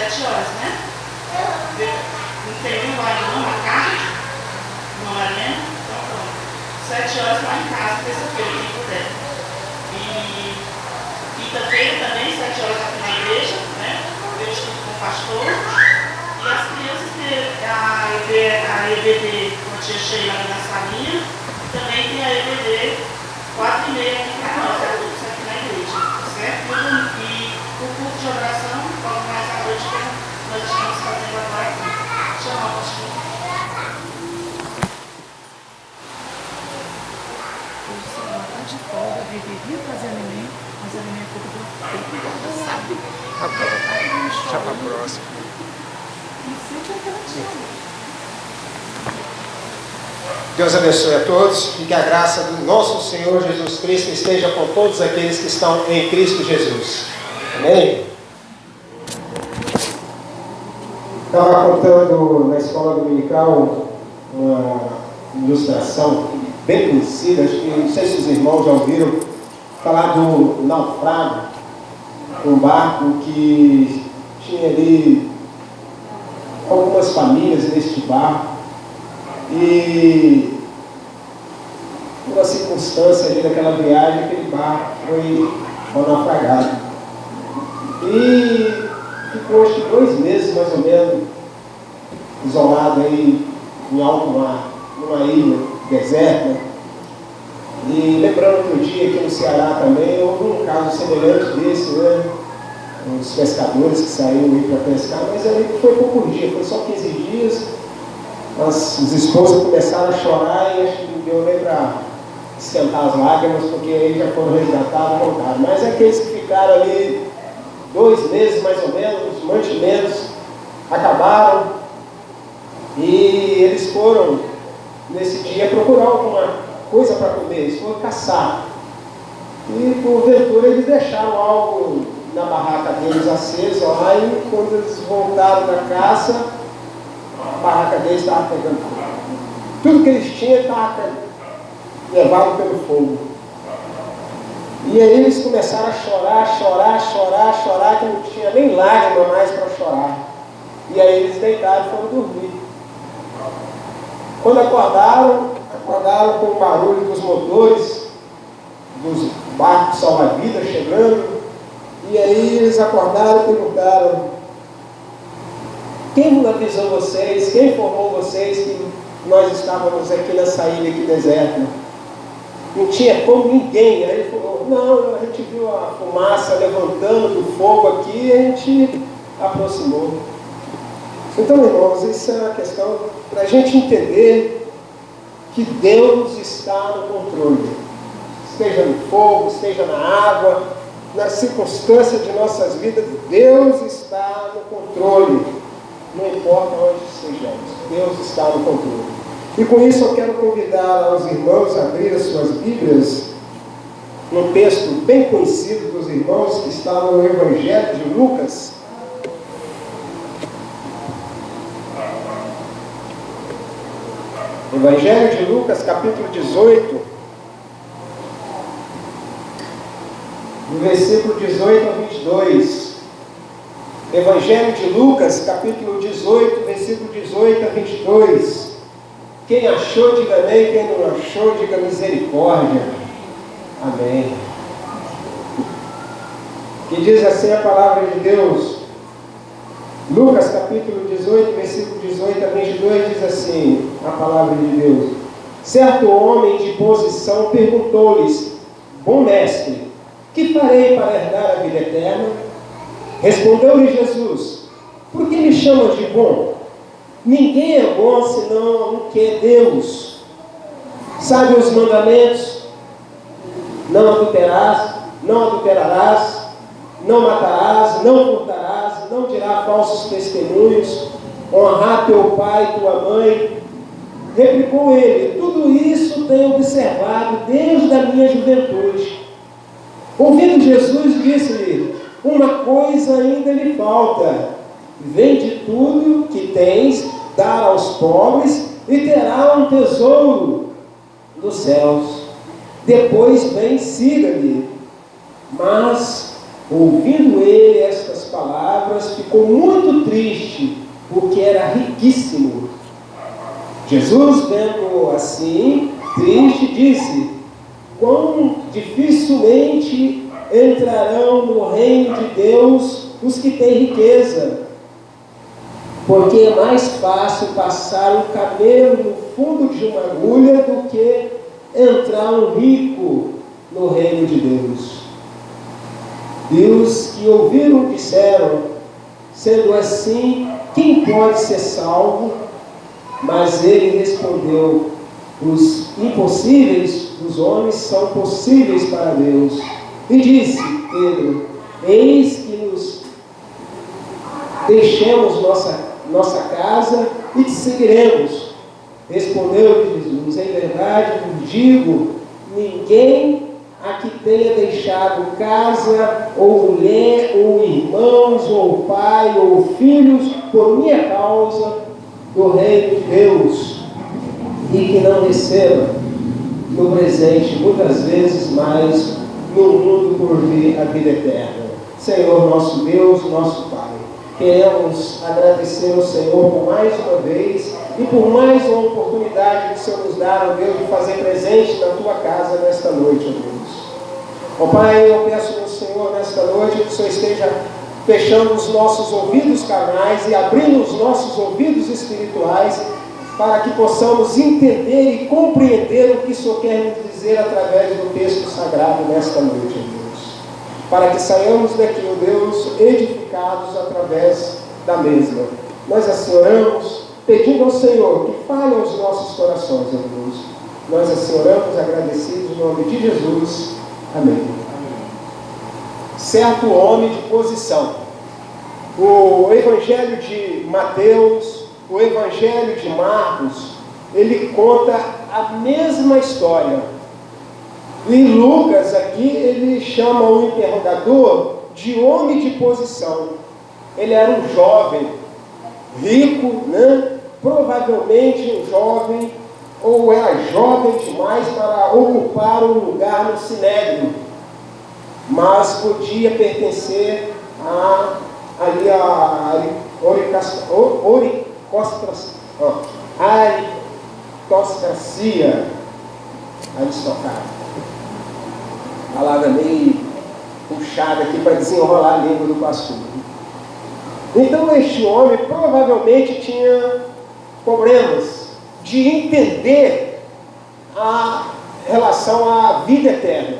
7 horas, né? Não tem nenhum horário não marcado? Não é mesmo? Então pronto. 7 horas lá em casa, terça-feira, quem puder. E quinta-feira também, 7 horas aqui na igreja, né? Eu estudo com o pastor. E as crianças têm a EBD com a tia Sheila na salinha. Também tem a EBD 4h30 aqui para nós, adultos aqui na igreja, certo? E o culto de oração, logo mais à noite, que nós estamos fazendo agora aqui. Chama o pastor. Hoje semana está de folga, deveria fazer neném, mas a neném é pouco do sabe. Deixa pra próxima. E sempre aquela tia. Deus abençoe a todos e que a graça do nosso Senhor Jesus Cristo esteja com todos aqueles que estão em Cristo Jesus. Amém? Estava contando na escola dominical uma ilustração bem conhecida, acho que não sei se os irmãos já ouviram falar do naufrágio, um barco que tinha ali algumas famílias neste barco. E por uma circunstância ali daquela viagem, aquele barco foi naufragado. E ficou acho que 2 meses mais ou menos isolado aí em alto mar, numa ilha deserta. E lembrando que um dia aqui no Ceará também houve um caso semelhante desse, né? Os pescadores que saíram aí para pescar, mas ali foi pouco dia, foi só 15 dias. Os esposos começaram a chorar e acho que não deu nem para esquentar as lágrimas, porque aí já foram resgatados e voltaram. Mas aqueles que ficaram ali 2 meses mais ou menos, os mantimentos acabaram e eles foram nesse dia procurar alguma coisa para comer, eles foram caçar. E porventura eles deixaram algo na barraca deles acesa lá e quando eles voltaram da caça, a barraca deles estava pegando fogo. Tudo que eles tinham estava levado pelo fogo. E aí eles começaram a chorar, que não tinha nem lágrima mais para chorar. E aí eles deitaram e foram dormir. Quando acordaram com o barulho dos motores, dos barcos salva-vidas chegando. E aí eles acordaram e perguntaram: quem avisou vocês, quem informou vocês que nós estávamos aqui nessa ilha aqui deserta? Não tinha como ninguém. Aí ele falou: não, a gente viu a fumaça levantando do fogo aqui e a gente aproximou. Então, irmãos, isso é uma questão para a gente entender que Deus está no controle. Esteja no fogo, esteja na água, na circunstância de nossas vidas, Deus está no controle. Não importa onde estejamos, Deus está no controle. E com isso eu quero convidar os irmãos a abrir as suas Bíblias num texto bem conhecido dos irmãos que está no Evangelho de Lucas. Evangelho de Lucas, capítulo 18, no versículo 18 a 22. Evangelho de Lucas, capítulo 18, versículo 18 a 22. Quem achou, diga amém. Quem não achou, diga misericórdia. Amém. Que diz assim a palavra de Deus. Lucas, capítulo 18, versículo 18 a 22, diz assim a palavra de Deus. Certo homem de posição perguntou-lhes: bom mestre, que farei para herdar a vida eterna? Respondeu-lhe Jesus: por que me chamas de bom? Ninguém é bom senão o que é Deus. Sabe os mandamentos? Não adulterarás, não matarás, não furtarás, não dirás falsos testemunhos, honrar teu pai e tua mãe. Replicou ele: tudo isso tenho observado desde a minha juventude. Ouvindo Jesus, disse-lhe: uma coisa ainda lhe falta. Vende tudo que tens, dá aos pobres, e terá um tesouro nos céus. Depois vem, siga-me. Mas Ouvindo ele estas palavras, ficou muito triste, porque era riquíssimo. Jesus, vendo assim, triste, disse: quão dificilmente entrarão no reino de Deus os que têm riqueza, porque é mais fácil passar um camelo no fundo de uma agulha do que entrar um rico no reino de Deus. E os que ouviram disseram: sendo assim, quem pode ser salvo? Mas ele respondeu: os impossíveis dos homens são possíveis para Deus. E disse Pedro: eis que nos deixemos nossa casa e te seguiremos. Respondeu Jesus: em verdade vos digo, ninguém aqui tenha deixado casa, ou mulher, ou irmãos, ou pai, ou filhos, por minha causa, do reino de Deus, e que não receba no presente muitas vezes mais no mundo por vir a vida eterna. Senhor nosso Deus, nosso Pai, queremos agradecer ao Senhor por mais uma vez e por mais uma oportunidade que o Senhor nos dá, ó Deus, de fazer presente na Tua casa nesta noite, ó Deus. Ó Pai, eu peço ao Senhor nesta noite que o Senhor esteja fechando os nossos ouvidos carnais e abrindo os nossos ouvidos espirituais para que possamos entender e compreender o que o Senhor quer nos dizer através do texto sagrado nesta noite, ó Deus. Para que saiamos daqui, ó Deus, edificados através da mesma. Nós assim oramos, pedindo ao Senhor que fale aos nossos corações, ó Deus. Nós assim oramos, agradecidos em nome de Jesus. Amém. Certo homem de posição. O Evangelho de Mateus, o Evangelho de Marcos, ele conta a mesma história. E Lucas aqui, ele chama o interrogador de homem de posição. Ele era um jovem, rico, né? Provavelmente um jovem, ou era jovem demais para ocupar um lugar no Sinédrio, mas podia pertencer a aristocracia, aristocrata. Palavra meio puxada aqui para desenrolar a língua do pastor. Então este homem provavelmente tinha problemas de entender a relação à vida eterna.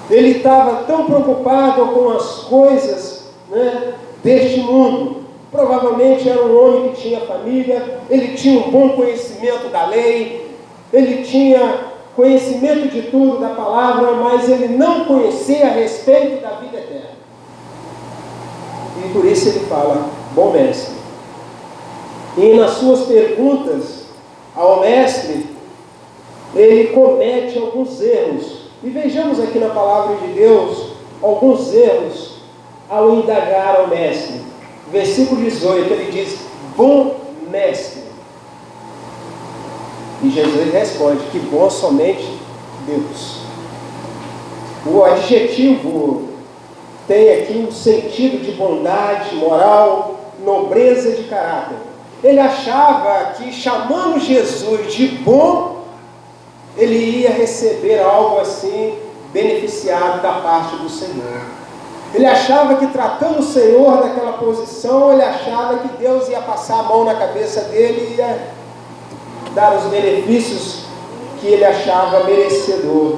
Ele estava tão preocupado com as coisas, né, deste mundo. Provavelmente era um homem que tinha família, ele tinha um bom conhecimento da lei, ele tinha conhecimento de tudo da palavra, mas ele não conhecia a respeito da vida eterna. E por isso ele fala: bom mestre. E nas suas perguntas ao mestre, ele comete alguns erros. E vejamos aqui na palavra de Deus alguns erros ao indagar ao mestre. Versículo 18, ele diz: bom mestre. E Jesus responde que bom somente Deus. O adjetivo tem aqui um sentido de bondade, moral, nobreza de caráter. Ele achava que chamando Jesus de bom, ele ia receber algo assim, beneficiado da parte do Senhor. Ele achava que tratando o Senhor daquela posição, ele achava que Deus ia passar a mão na cabeça dele e ia dar os benefícios que ele achava merecedor.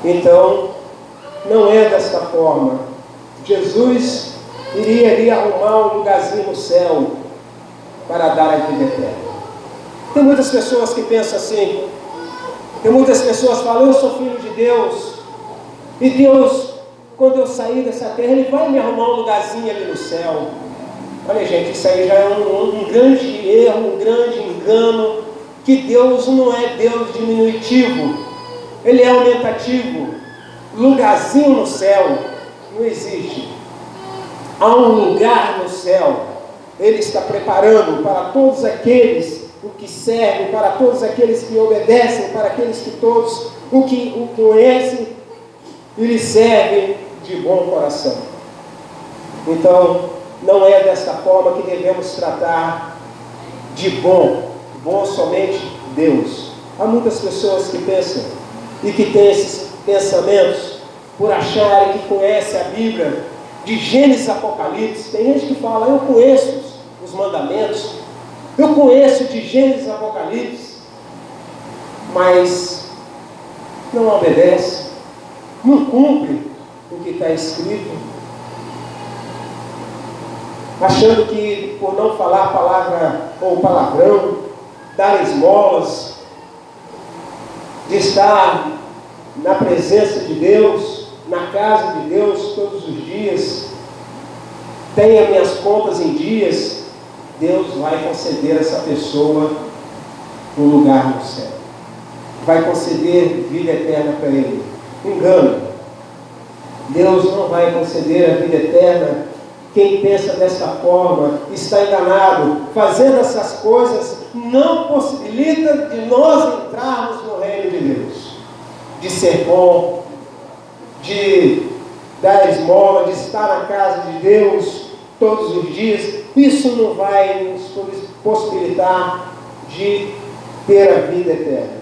Então, não é desta forma. Jesus iria ali arrumar um lugarzinho no céu para dar a vida eterna. Tem muitas pessoas que pensam assim. Tem muitas pessoas que falam: eu sou filho de Deus, e Deus, quando eu sair dessa terra, Ele vai me arrumar um lugarzinho ali no céu. Olha, gente, isso aí já é um grande erro, um grande engano, que Deus não é Deus diminutivo, Ele é aumentativo. Lugarzinho no céu não existe. Há um lugar no céu, Ele está preparando para todos aqueles o que servem, para todos aqueles que obedecem, para aqueles que todos o que o conhecem e lhe servem de bom coração. Então, não é desta forma que devemos tratar de bom. Bom somente Deus. Há muitas pessoas que pensam e que têm esses pensamentos por acharem que conhecem a Bíblia de Gênesis a Apocalipse. Tem gente que fala, eu conheço os mandamentos, eu conheço de Gênesis a Apocalipse, mas não obedece, não cumpre o que está escrito, achando que por não falar palavra ou palavrão, dar esmolas, de estar na presença de Deus, na casa de Deus todos os dias, tenha minhas contas em dias, Deus vai conceder a essa pessoa um lugar no céu, vai conceder vida eterna para ele. Engano, Deus não vai conceder a vida eterna. Quem pensa desta forma está enganado. Fazendo essas coisas não possibilita de nós entrarmos no reino de Deus, de ser bom, de dar esmola, de estar na casa de Deus todos os dias. Isso não vai nos possibilitar de ter a vida eterna.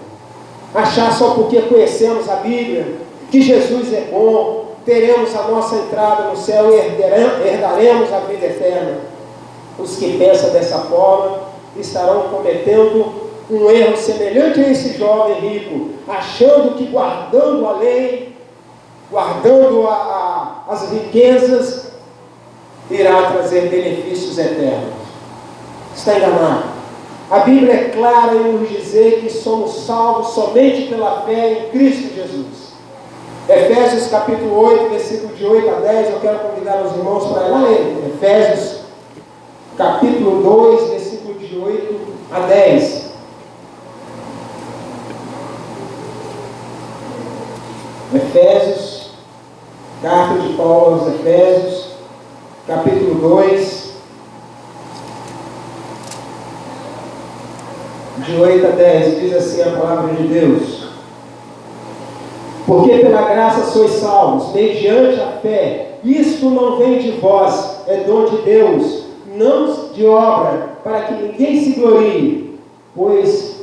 Achar só porque conhecemos a Bíblia que Jesus é bom, teremos a nossa entrada no céu e herdaremos a vida eterna. Os que pensam dessa forma estarão cometendo um erro semelhante a esse jovem rico, achando que guardando a lei, guardando as riquezas, irá trazer benefícios eternos. Está enganado. A Bíblia é clara em nos dizer que somos salvos somente pela fé em Cristo Jesus. Efésios capítulo 8, versículo de 8 a 10, eu quero convidar os irmãos para ir lá em Efésios capítulo 2, versículo de 8 a 10. Efésios, carta de Paulo aos Efésios, capítulo 2, de 8 a 10, diz assim a palavra de Deus: porque pela graça sois salvos, mediante a fé. Isto não vem de vós, é dom de Deus, não de obra, para que ninguém se glorie, pois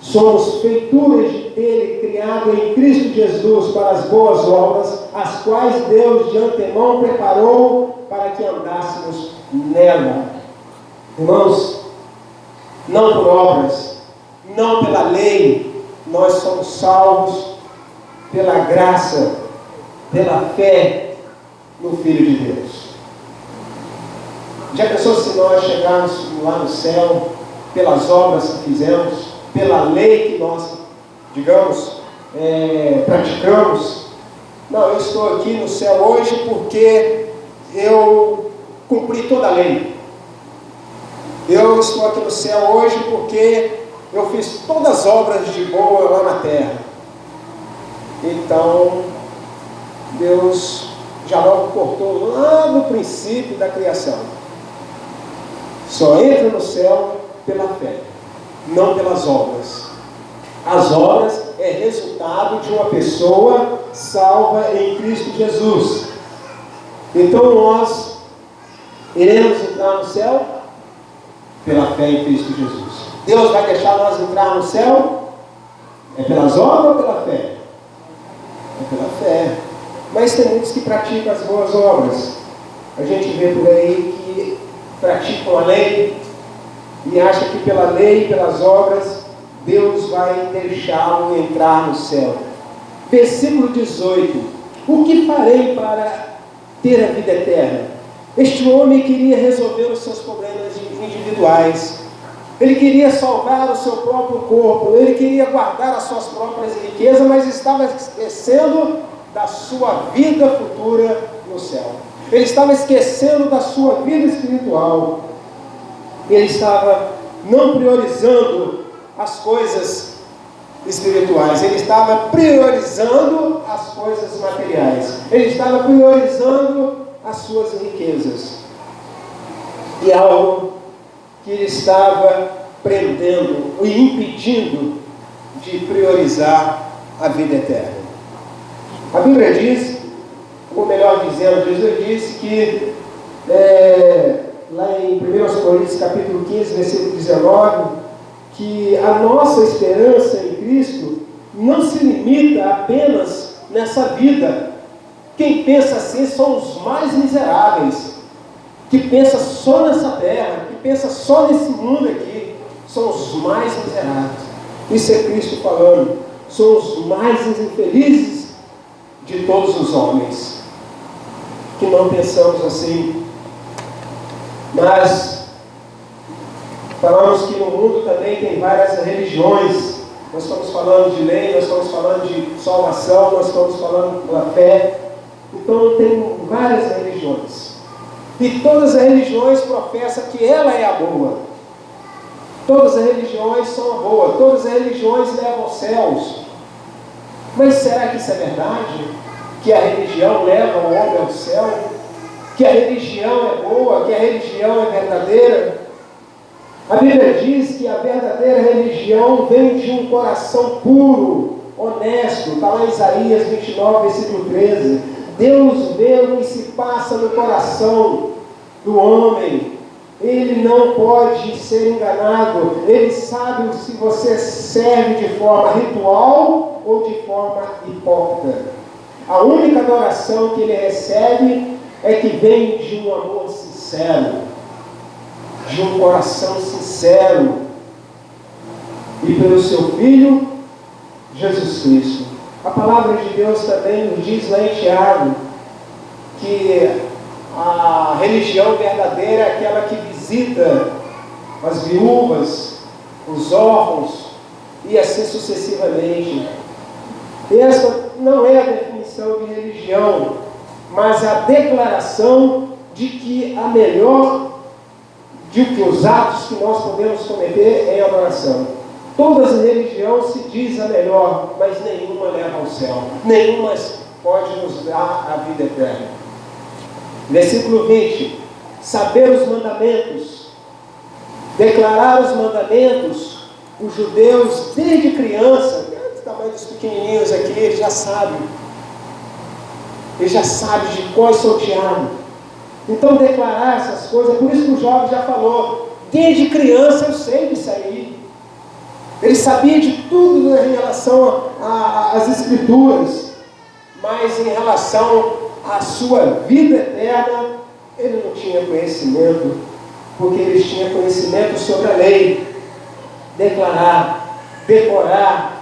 somos feituras dele, criado em Cristo Jesus para as boas obras, as quais Deus de antemão preparou para que andássemos nela. Irmãos, não por obras, não pela lei, nós somos salvos pela graça, pela fé no Filho de Deus. Já pensou se nós chegarmos lá no céu pelas obras que fizemos, pela lei que nós, digamos, praticamos? Não, eu estou aqui no céu hoje porque eu cumpri toda a lei. Eu estou aqui no céu hoje porque eu fiz todas as obras de boa lá na terra. Então, Deus já logo cortou lá no princípio da criação. Só entra no céu pela fé, não pelas obras. As obras é resultado de uma pessoa salva em Cristo Jesus. Então nós iremos entrar no céu pela fé em Cristo Jesus. Deus vai deixar nós entrar no céu? É pelas obras ou pela fé? É pela fé. Mas tem muitos que praticam as boas obras. A gente vê por aí que praticam a lei e acham que pela lei, pelas obras, Deus vai deixá-lo entrar no céu. Versículo 18: o que farei para ter a vida eterna? Este homem queria resolver os seus problemas individuais. Ele queria salvar o seu próprio corpo, ele queria guardar as suas próprias riquezas, mas estava esquecendo da sua vida futura no céu. Ele estava esquecendo da sua vida espiritual. Ele estava não priorizando as coisas espirituais, ele estava priorizando as coisas materiais, ele estava priorizando as suas riquezas. E algo que ele estava prendendo e impedindo de priorizar a vida eterna. A Bíblia diz ou melhor dizendo, Jesus disse que, lá em 1 Coríntios capítulo 15, versículo 19, que a nossa esperança em Cristo não se limita apenas nessa vida. Quem pensa assim são os mais miseráveis, que pensa só nessa terra, que pensa só nesse mundo aqui, são os mais miseráveis. Isso é Cristo falando, são os mais infelizes de todos os homens, que não pensamos assim. Mas falamos que no mundo também tem várias religiões. Nós estamos falando de lei, nós estamos falando de salvação, nós estamos falando da fé. Então tem várias religiões. E todas as religiões professam que ela é a boa. Todas as religiões são a boa. Todas as religiões levam aos céus. Mas será que isso é verdade? Que a religião leva o homem ao céu? Que a religião é boa? Que a religião é verdadeira? A Bíblia diz que a verdadeira religião vem de um coração puro, honesto. Está lá em Isaías 29, versículo 13. Deus vê o que se passa no coração do homem. Ele não pode ser enganado. Ele sabe se você serve de forma ritual ou de forma hipócrita. A única adoração que ele recebe é que vem de um amor sincero, de um coração sincero, e pelo seu Filho, Jesus Cristo. A palavra de Deus também nos diz lá em Tiago, que a religião verdadeira é aquela que visita as viúvas, os órfãos, e assim sucessivamente. Essa não é a definição de religião, mas a declaração de que a melhor, de que os atos que nós podemos cometer é adoração. Todas as religiões se diz a melhor, mas nenhuma leva ao céu. Nenhuma pode nos dar a vida eterna. Versículo 20. Saber os mandamentos. Declarar os mandamentos. Os judeus, desde criança, do tamanho dos pequenininhos aqui, eles já sabem. Eles já sabem de qual salteado. Então declarar essas coisas, por isso que o jovem já falou, desde criança eu sei disso aí. Ele sabia de tudo em relação às Escrituras, mas em relação à sua vida eterna, ele não tinha conhecimento, porque ele tinha conhecimento sobre a lei. Declarar, decorar.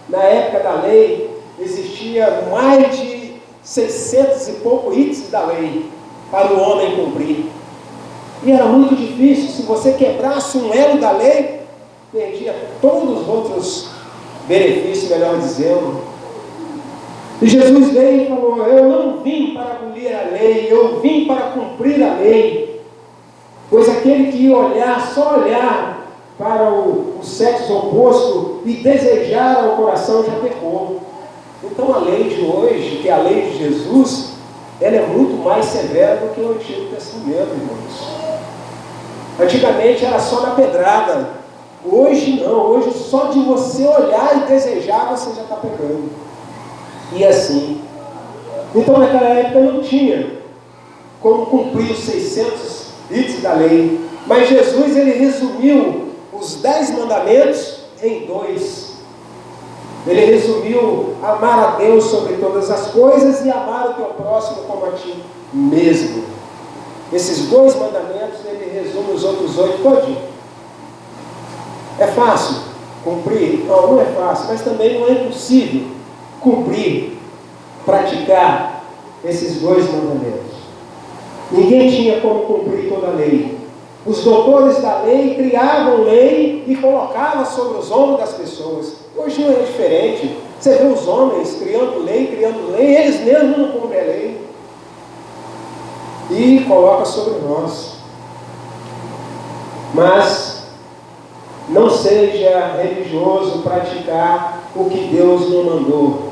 Na época da lei, existia mais de 600 e poucos itens da lei para o homem cumprir. E era muito difícil. Se você quebrasse um elo da lei, perdia todos os outros benefícios, melhor dizendo. E Jesus veio e falou: eu não vim para abolir a lei, eu vim para cumprir a lei. Pois aquele que olhar, só olhar para o sexo oposto e desejar ao coração já pecou. Então a lei de hoje, que é a lei de Jesus, ela é muito mais severa do que o Antigo Testamento, irmãos. Antigamente era só na pedrada. Hoje não, hoje só de você olhar e desejar você já está pecando. E assim. Então naquela época não tinha como cumprir os 600 itens da lei. Mas Jesus, ele resumiu os 10 mandamentos em 2. Ele resumiu amar a Deus sobre todas as coisas e amar o teu próximo como a ti mesmo. Esses 2 mandamentos, ele resume os outros 8 todinho. É fácil cumprir? Não, não é fácil, mas também não é impossível cumprir, praticar esses 2 mandamentos. Ninguém tinha como cumprir toda a lei. Os doutores da lei criavam lei e colocavam sobre os ombros das pessoas. Hoje não é diferente. Você vê os homens criando lei, eles mesmos não cumprem a lei. E coloca sobre nós. Mas não seja religioso praticar o que Deus não mandou.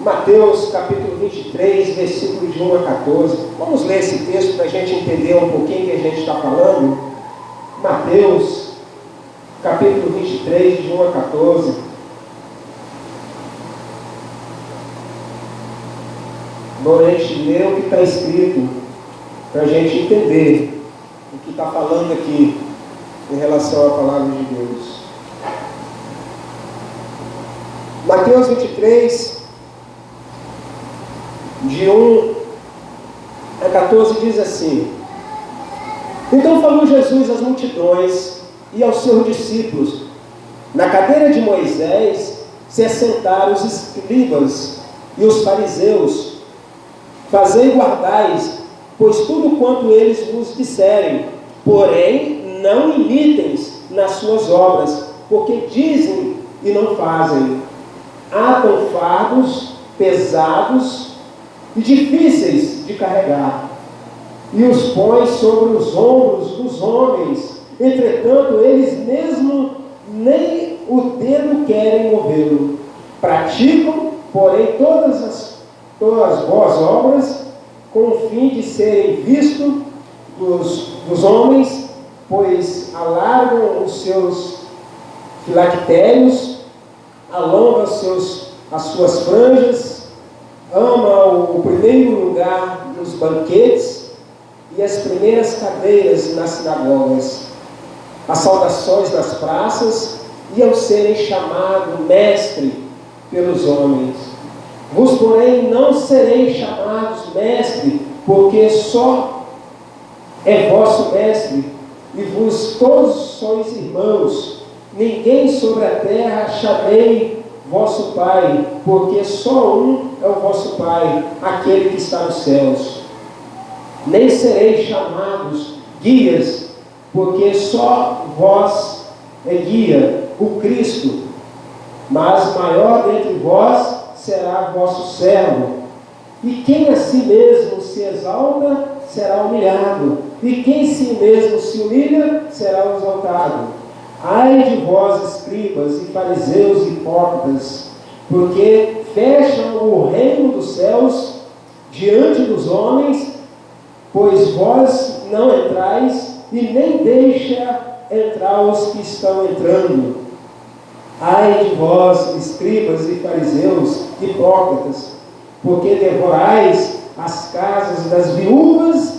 Mateus capítulo 23, versículos de 1 a 14. Vamos ler esse texto para a gente entender um pouquinho o que a gente está falando. Mateus capítulo 23, de 1 a 14. Agora a gente lê o que está escrito, para a gente entender o que está falando aqui em relação à palavra de Deus. Mateus 23, de 1 a 14, diz assim: Então falou Jesus às multidões e aos seus discípulos: Na cadeira de Moisés se assentaram os escribas e os fariseus. Fazei e guardais, pois tudo quanto eles vos disserem, porém não imitem nas suas obras, porque dizem e não fazem. Atam fardos pesados e difíceis de carregar, e os põe sobre os ombros dos homens, entretanto eles mesmo nem o dedo querem movê-lo. Praticam, porém, todas as boas obras, com o fim de serem vistos dos homens, pois alargam os seus filactérios, alongam as suas franjas, amam o primeiro lugar nos banquetes e as primeiras cadeiras nas sinagogas, as saudações nas praças e ao serem chamados mestre pelos homens. Vos, porém, não sereis chamados mestre, porque só é vosso mestre, e vos todos sois irmãos. Ninguém sobre a terra chamei vosso Pai, porque só um é o vosso Pai, aquele que está nos céus. Nem sereis chamados guias, porque só vós é guia, o Cristo. Mas maior dentre vós será vosso servo. E quem a si mesmo se exalta, será humilhado. E quem si mesmo se humilha, será exaltado. Ai de vós, escribas e fariseus hipócritas, porque fecham o reino dos céus diante dos homens, pois vós não entrais e nem deixa entrar os que estão entrando. Ai de vós, escribas e fariseus hipócritas, porque devorais as casas das viúvas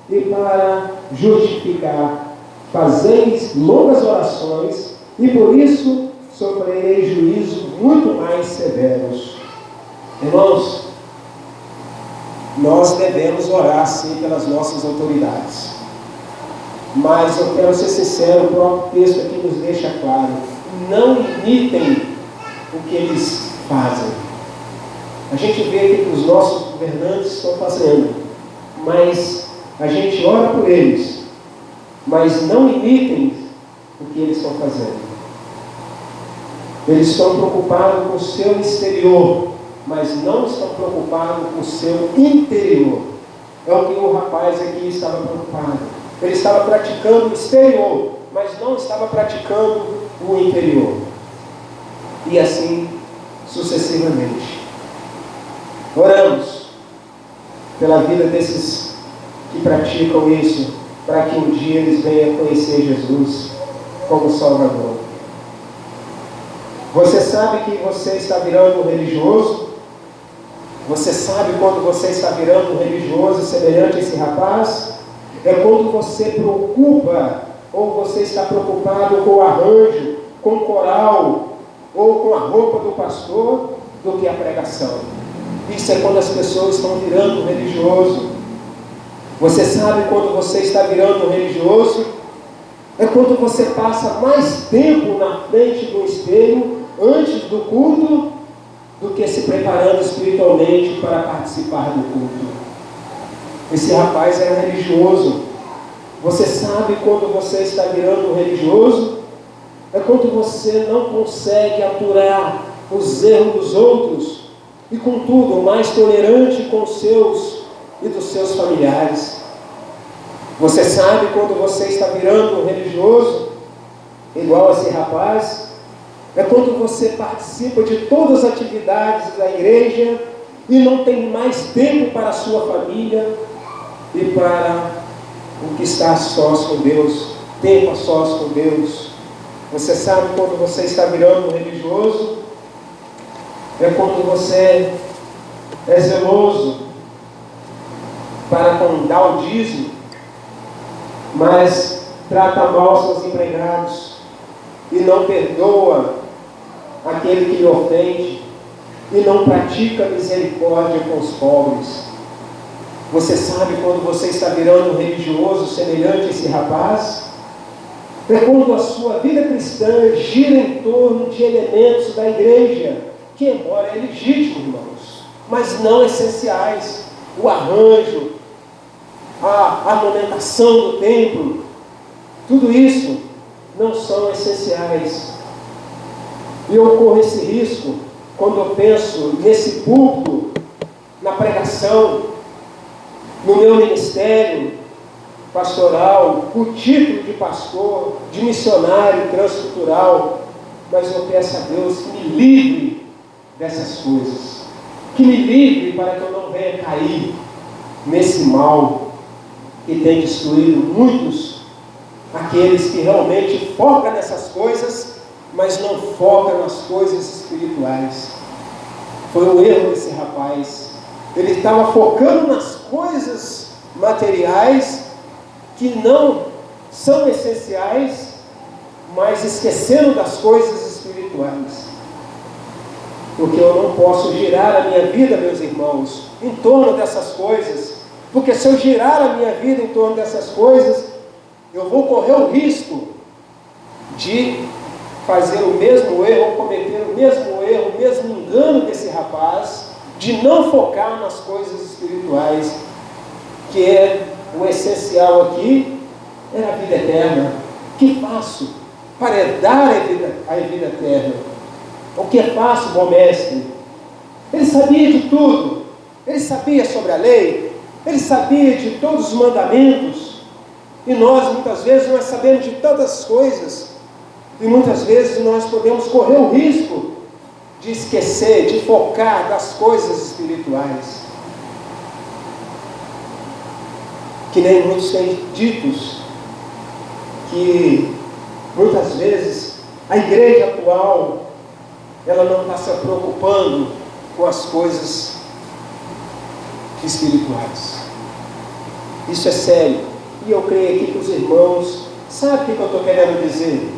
e para justificar fazeis longas orações, e por isso sofrereis juízo muito mais severos. Irmãos, nós devemos orar sim pelas nossas autoridades, mas eu quero ser sincero, o próprio texto aqui nos deixa claro: não imitem o que eles fazem. A gente vê aqui que os nossos governantes estão fazendo, mas a gente ora por eles, mas não imitem o que eles estão fazendo. Eles estão preocupados com o seu exterior, mas não estão preocupados com o seu interior. É o que o rapaz aqui estava preocupado. Ele estava praticando o exterior, mas não estava praticando o interior. E assim sucessivamente. Oramos pela vida desses que praticam isso, para que um dia eles venham conhecer Jesus como Salvador. Você sabe que você está virando um religioso? Você sabe quando você está virando um religioso semelhante a esse rapaz? É quando você preocupa, ou você está preocupado com o arranjo, com o coral, ou com a roupa do pastor, do que a pregação. Isso é quando as pessoas estão virando um religioso. Você sabe quando você está virando um religioso? É quando você passa mais tempo na frente do espelho, antes do culto, do que se preparando espiritualmente para participar do culto. Esse rapaz era religioso. Você sabe quando você está virando um religioso? É quando você não consegue aturar os erros dos outros e, contudo, mais tolerante com os seus e dos seus familiares. Você sabe quando você está virando um religioso, igual a esse rapaz? É quando você participa de todas as atividades da igreja e não tem mais tempo para a sua família e para o que está a sós com Deus, tempo a sós com Deus. Você sabe quando você está virando um religioso? É quando você é zeloso para dar o dízimo, mas trata mal seus empregados e não perdoa aquele que lhe ofende e não pratica misericórdia com os pobres. Você sabe quando você está virando um religioso semelhante a esse rapaz? É quando a sua vida cristã gira em torno de elementos da igreja, que embora é legítimo, irmãos, mas não essenciais. O arranjo, a ornamentação do templo, tudo isso não são essenciais. E eu corro esse risco quando eu penso nesse púlpito, na pregação, no meu ministério pastoral, o título de pastor, de missionário transcultural, mas eu peço a Deus que me livre dessas coisas, que me livre para que eu não venha cair nesse mal que tem destruído muitos, aqueles que realmente focam nessas coisas, mas não focam nas coisas espirituais. Foi o erro desse rapaz. Ele estava focando nas coisas materiais que não são essenciais, mas esquecendo das coisas espirituais. Porque eu não posso girar a minha vida, meus irmãos, em torno dessas coisas, porque se eu girar a minha vida em torno dessas coisas, eu vou correr o risco de fazer o mesmo erro, ou cometer o mesmo erro, o mesmo engano desse rapaz, de não focar nas coisas espirituais, que é o essencial aqui, é a vida eterna. O que faço para herdar a vida eterna? O que faço, bom mestre? Ele sabia de tudo, ele sabia sobre a lei, ele sabia de todos os mandamentos, e nós muitas vezes nós sabemos de tantas coisas, e muitas vezes nós podemos correr o risco de esquecer, de focar das coisas espirituais. Que nem muitos têm ditos, que muitas vezes a igreja atual, ela não está se preocupando com as coisas espirituais. Isso é sério. E eu creio aqui que os irmãos sabem o que eu estou querendo dizer.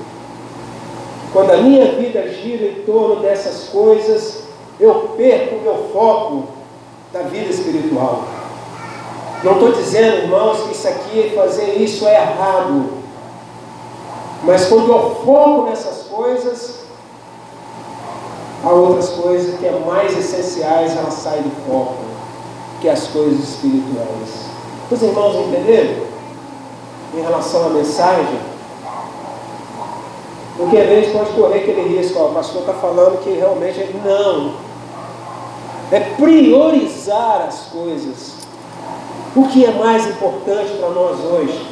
Quando a minha vida gira em torno dessas coisas, eu perco o meu foco da vida espiritual. Não estou dizendo, irmãos, que isso aqui, fazer isso é errado. Mas quando eu foco nessas coisas, há outras coisas que é mais essenciais, elas saem do foco, que é as coisas espirituais. Os irmãos entenderam? Em relação à mensagem? Porque às vezes pode correr aquele risco, ó, o pastor está falando que realmente não. É priorizar as coisas. O que é mais importante para nós hoje?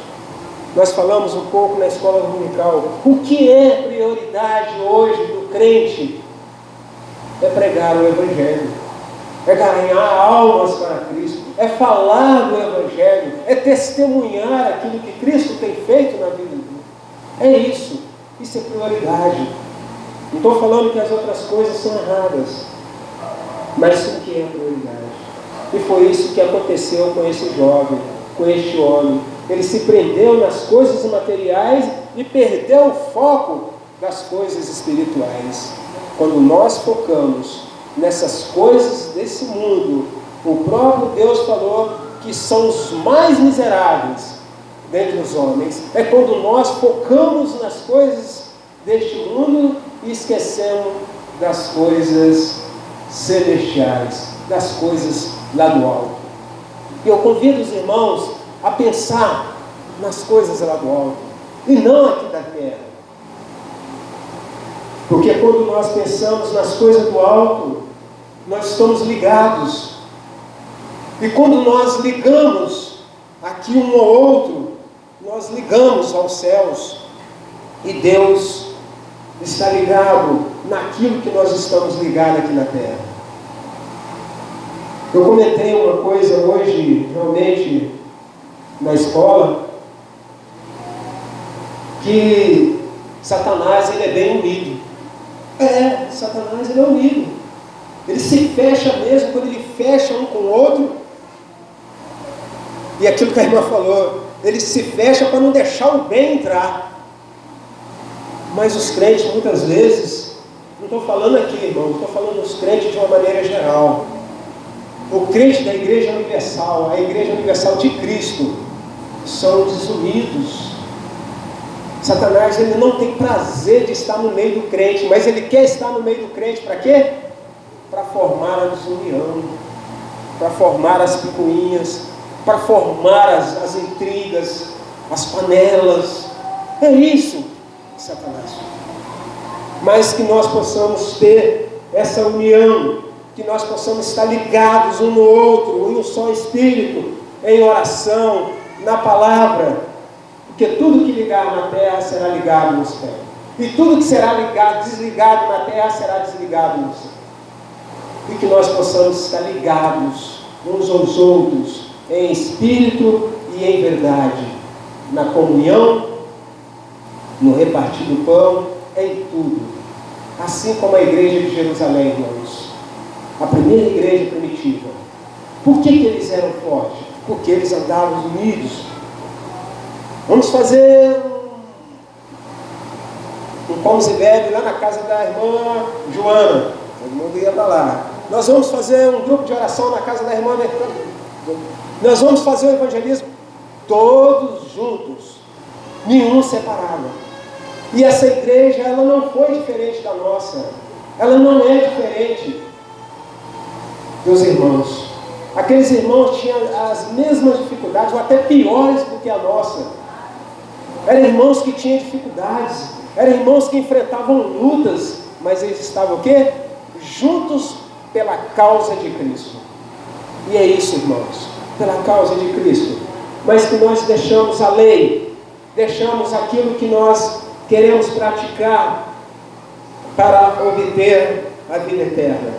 Nós falamos um pouco na escola dominical. O que é prioridade hoje do crente? É pregar o Evangelho, é ganhar almas para Cristo, é falar do Evangelho, é testemunhar aquilo que Cristo tem feito na vida dele. É isso é prioridade. Não estou falando que as outras coisas são erradas, mas o que é prioridade? E foi isso que aconteceu com esse jovem, com este homem. Ele se prendeu nas coisas materiais e perdeu o foco das coisas espirituais. Quando nós focamos nessas coisas desse mundo, o próprio Deus falou que são os mais miseráveis dentre os homens. É quando nós focamos nas coisas deste mundo e esquecemos das coisas celestiais, das coisas lá do alto. E eu convido os irmãos a pensar nas coisas lá do alto e não aqui da terra. Porque quando nós pensamos nas coisas do alto, nós estamos ligados. E quando nós ligamos aqui um ao outro, nós ligamos aos céus. E Deus está ligado naquilo que nós estamos ligados aqui na terra. Eu comentei uma coisa hoje, realmente, na escola, que Satanás, ele é bem unido. Satanás, ele é unido. Ele se fecha mesmo, quando ele fecha um com o outro, E aquilo que a irmã falou, ele se fecha para não deixar o bem entrar. Mas os crentes, muitas vezes, não estou falando aqui, irmão, estou falando dos crentes de uma maneira geral. O crente da Igreja Universal, a Igreja Universal de Cristo, são desunidos. Satanás, ele não tem prazer de estar no meio do crente, mas ele quer estar no meio do crente para quê? Para formar a desunião, para formar as picuinhas, para formar as intrigas, as panelas. É isso, Satanás. Mas que nós possamos ter essa união, que nós possamos estar ligados um no outro, em um só espírito, em oração, na palavra. Porque tudo que ligar na terra será ligado no céu. E tudo que será desligado na terra será desligado no céu. E que nós possamos estar ligados uns aos outros, em espírito e em verdade, na comunhão, no repartir do pão, em tudo. Assim como a igreja de Jerusalém, irmãos. A primeira igreja primitiva. Por que eles eram fortes? Porque eles andavam unidos. Vamos fazer um pão e bebe lá na casa da irmã Joana. Todo mundo ia para lá. Nós vamos fazer um grupo de oração na casa da irmã Bertana. Nós vamos fazer o evangelismo todos juntos, nenhum separado. E essa igreja, ela não foi diferente da nossa. Ela não é diferente dos irmãos. Aqueles irmãos tinham as mesmas dificuldades, ou até piores do que a nossa. Eram irmãos que tinham dificuldades, eram irmãos que enfrentavam lutas, mas eles estavam o quê? Juntos pela causa de Cristo. E é isso, irmãos, pela causa de Cristo. Mas que nós deixamos a lei, deixamos aquilo que nós queremos praticar para obter a vida eterna.